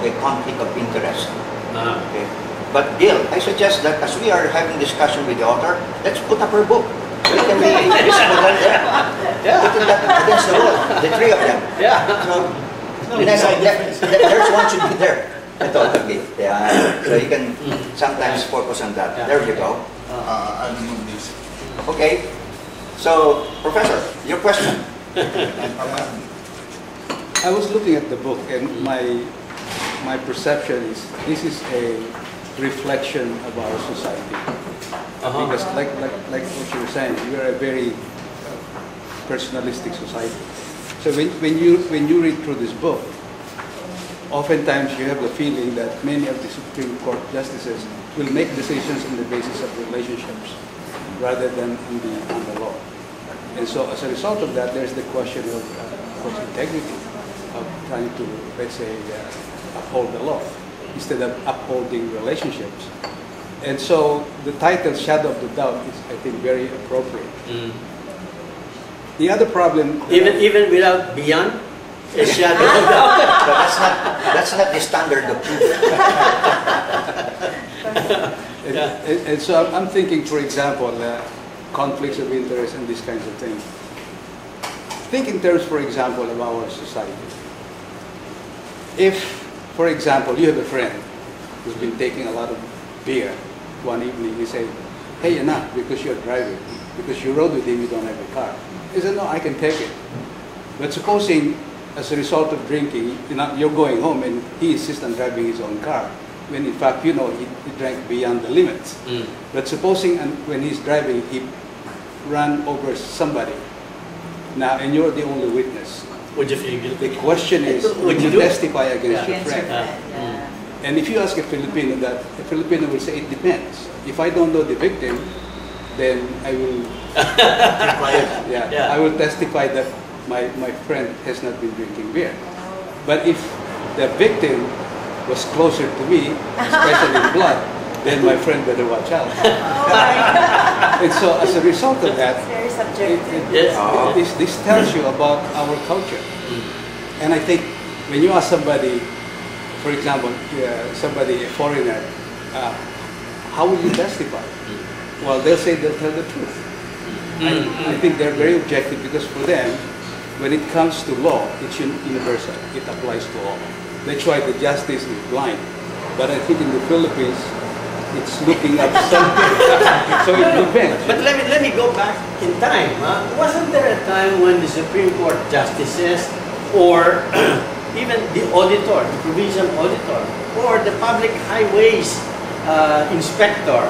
of a conflict of interest. Okay. But Gil, I suggest that as we are having discussion with the author, let's put up her book. We can be visible there. Put it against the wall, the three of them. So, there's one should be there. Yeah. So you can sometimes focus on that. There you go. I'll move this. Okay. So, Professor, your question. I was looking at the book, and my perception is this is a reflection of our society. Because, like what you were saying, we are a very personalistic society. So when you read through this book, oftentimes you have the feeling that many of the Supreme Court justices will make decisions on the basis of relationships rather than on the law. And so as a result of that, there's the question of course, integrity, of trying to, let's say, uphold the law instead of upholding relationships. And so the title, Shadow of the Doubt, is, I think, very appropriate. The other problem... Even without beyond a shadow of doubt? But that's not the standard of proof. And so I'm thinking, for example, conflicts of interest and these kinds of things. Think in terms, for example, of our society. If, for example, you have a friend who's been taking a lot of beer one evening, you say, hey, enough, because you're driving, because you rode with him, you don't have a car. He said, no, I can take it. But supposing, as a result of drinking, you're going home and he insists on driving his own car, when in fact, you know, he drank beyond the limits. But supposing when he's driving, he ran over somebody, now, and you're the only witness. Would you feel guilty? The question is, would you testify against your friend? And if you ask a Filipino that, a Filipino will say, it depends. If I don't know the victim, then I will I will testify that my friend has not been drinking beer. But if the victim was closer to me, especially in blood, then my friend better watch out. And so as a result of that, it's very subjective. This tells you about our culture. And I think when you ask somebody, for example, somebody, a foreigner, how will you testify? Well, they'll say they'll tell the truth. I think they're very objective because for them, when it comes to law, it's universal. It applies to all. That's why the justice is blind. But I think in the Philippines, it's looking at something. So it depends. But let me go back in time. Wasn't there a time when the Supreme Court justices or even the auditor, the provincial auditor, or the public highways inspector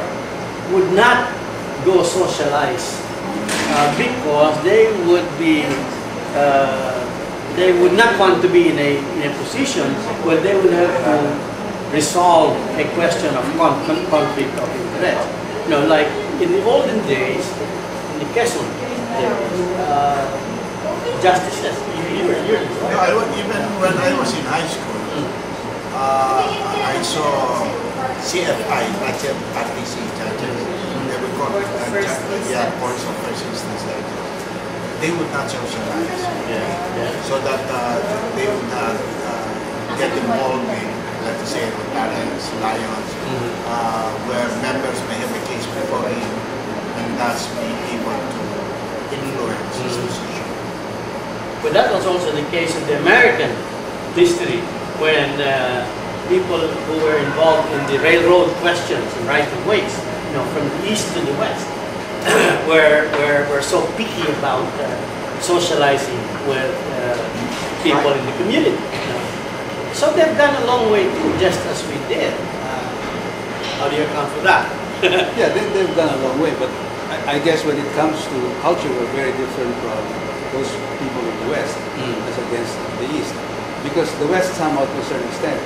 would not go socialize because they would not want to be in a position where they would have to resolve a question of conflict of interest. You know, like in the olden days, in the Quezon justices. Even when I was in high school, I saw CFI, RTC judges. They would call courts of first instance judges. They would not socialize, so that they would not get involved in, let's say, Rotarians, Lions, where members may have a case before him, and thus be able to influence his decision. But that was also the case in the American history when people who were involved in the railroad questions and right-of-ways, you know, from the east to the west, were so picky about socializing with people in the community. You know? So they've gone a long way too, just as we did. How do you account for that? Yeah, they've gone a long way, but I guess when it comes to culture, we're very different from those people in the West as against the East. Because the West somehow, to a certain extent,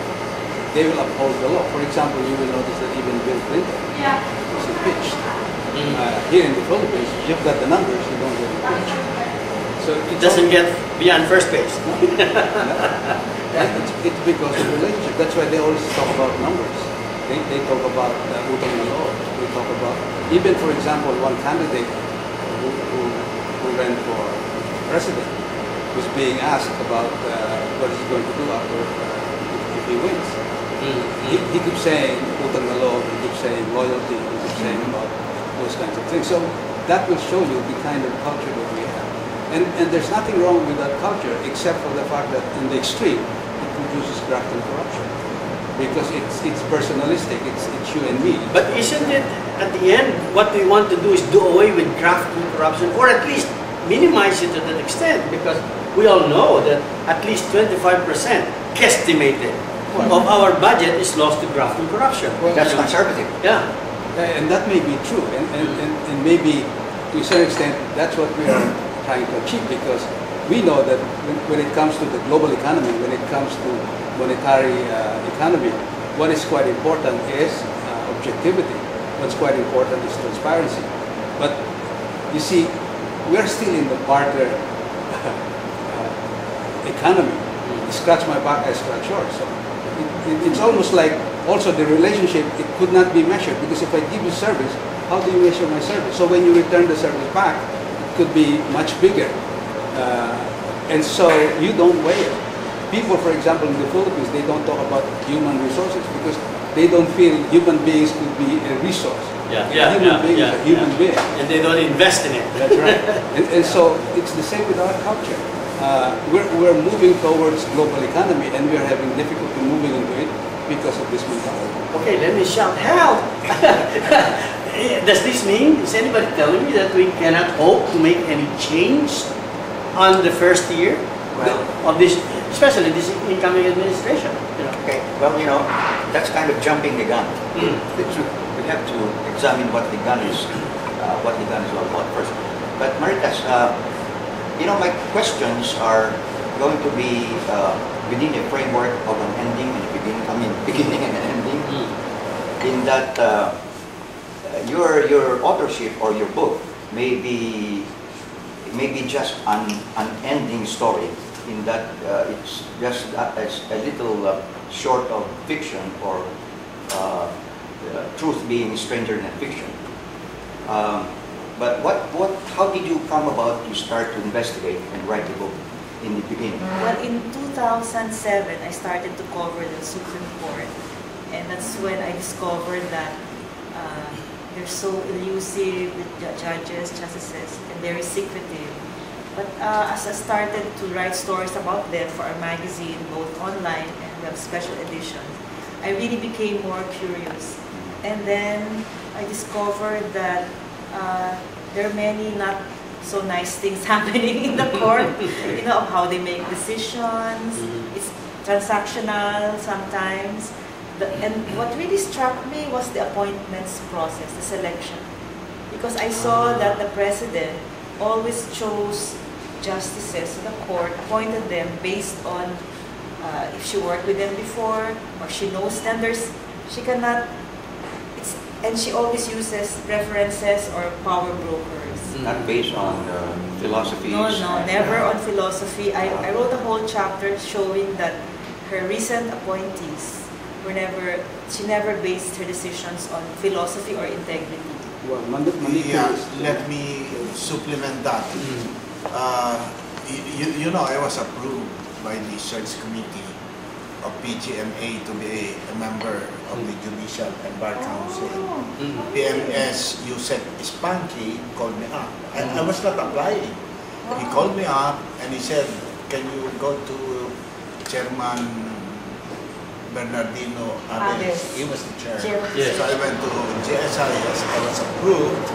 they will uphold the law. For example, you will notice that even Bill Clinton was impeached. Here in the Philippines, you've got the numbers, you don't get impeached. So it doesn't get beyond first base. It's because of relationship. That's why they always talk about numbers. They talk about utang na loob. They talk about, even for example, one candidate who ran for president was being asked about what he's going to do after if he wins. He keeps saying utang na loob, he keeps saying loyalty, he keeps saying about those kinds of things. So that will show you the kind of culture that we have. And there's nothing wrong with that culture except for the fact that in the extreme, it produces graft and corruption. Because it's personalistic, it's you and me. But isn't it, at the end, what we want to do is do away with graft and corruption, or at least minimize it to that extent, because we all know that at least 25% guesstimated of our budget is lost to graft and corruption. Well, that's conservative. Yeah. And that may be true, and maybe to a certain extent, that's what we are trying to achieve, because we know that when it comes to the global economy, when it comes to monetary economy, what is quite important is objectivity. What's quite important is transparency. But you see, we are still in the barter economy. You scratch my back, I scratch yours. So it's almost like also the relationship, it could not be measured, because if I give you service, how do you measure my service? So when you return the service back, it could be much bigger. And so you don't weigh it. People, for example, in the Philippines, they don't talk about human resources because they don't feel human beings could be a resource. Human beings are human beings. And they don't invest in it. That's right. And so it's the same with our culture. We're moving towards global economy, and we are having difficulty moving into it because of this mentality. Okay, let me shout, help! Does this mean, is anybody telling me that we cannot hope to make any change on the first year of this, especially this incoming administration? Okay, well, that's kind of jumping the gun. We have to examine what the gun is all about first. But Marites, my questions are going to be within a framework of an ending and a beginning. I mean, beginning and an ending. In that your authorship or your book may be just an ending story. In that it's just a little short of fiction, or truth being stranger than fiction. But how did you come about to start to investigate and write the book in the beginning? Well, in 2007, I started to cover the Supreme Court, and that's when I discovered that they're so elusive with judges, justices, and very secretive. But as I started to write stories about them for our magazine, both online and we have special editions, I really became more curious. And then I discovered that there are many not so nice things happening in the court, of how they make decisions. It's transactional sometimes. And what really struck me was the appointments process, the selection. Because I saw that the president always chose justices in the court, appointed them based on if she worked with them before, or she knows them. She cannot, and she always uses references or power brokers. Not based on philosophies? No, never on philosophy. I wrote a whole chapter showing that her recent appointees she never based her decisions on philosophy or integrity. Well, let me supplement that. I was approved by the search committee of PGMA to be a member of the Judicial and Bar Council. PMS Yusek Spanky called me up. And I was not applying. He called me up and he said, can you go to Chairman Bernardino Aves? He was the chair. Yes. So I went to GSI, I was approved.